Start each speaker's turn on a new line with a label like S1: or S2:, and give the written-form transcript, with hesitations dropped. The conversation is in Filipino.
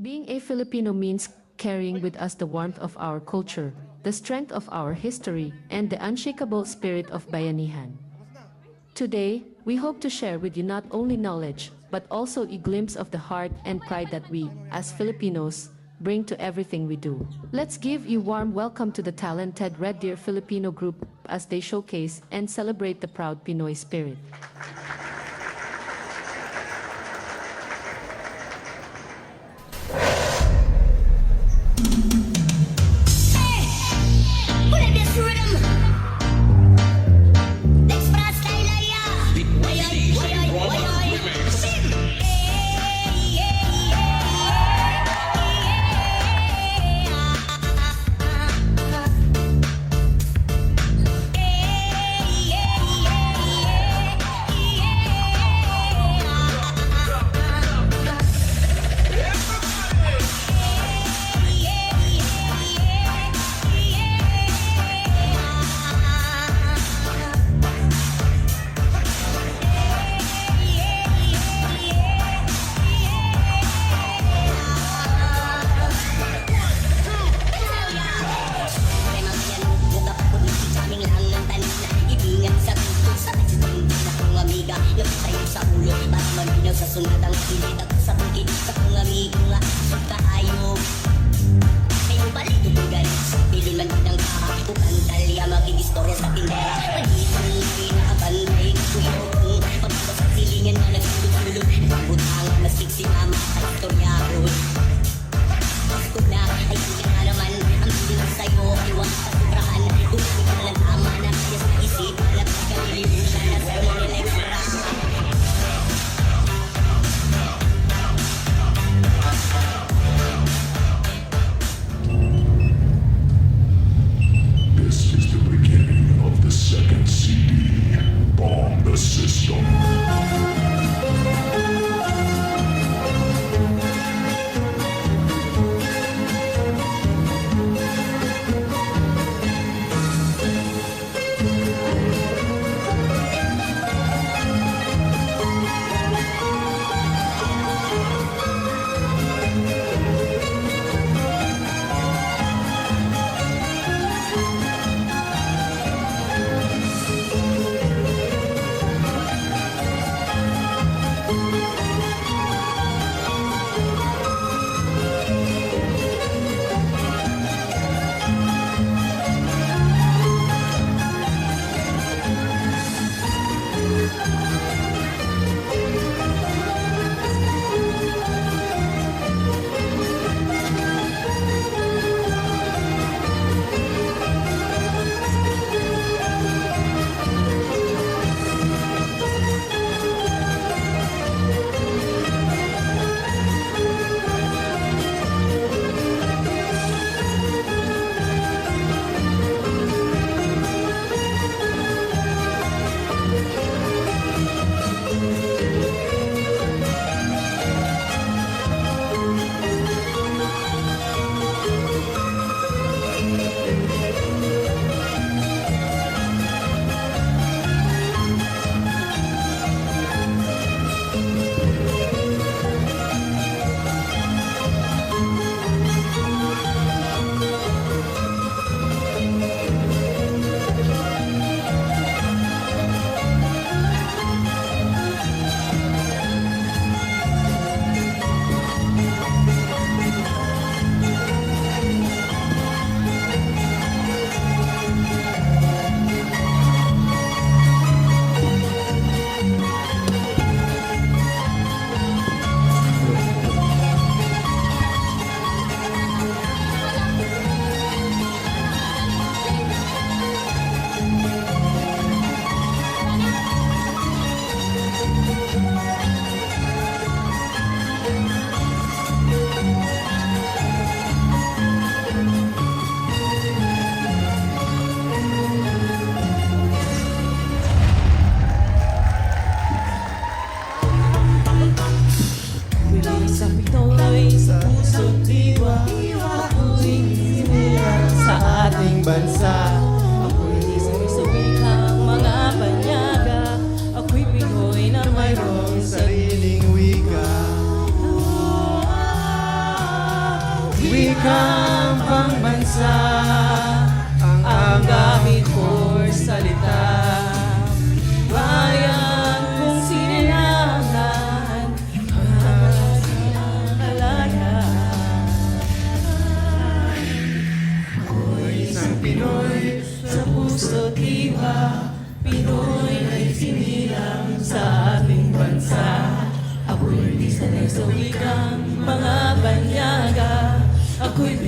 S1: Being a Filipino means carrying with us the warmth of our culture, the strength of our history, and the unshakable spirit of Bayanihan. Today, we hope to share with you not only knowledge, but also a glimpse of the heart and pride that we, as Filipinos, bring to everything we do. Let's give you warm welcome to the talented Red Deer Filipino group as they showcase and celebrate the proud Pinoy spirit.
S2: wikang pambansa, ang gamit for salita. Bayan kung sininahan, malaya. Ako'y isang Pinoy sa puso't diwa, Pinoy ay sinilang sa ating bansa. Ako'y di sanay sa wikang mga banyaga, ako'y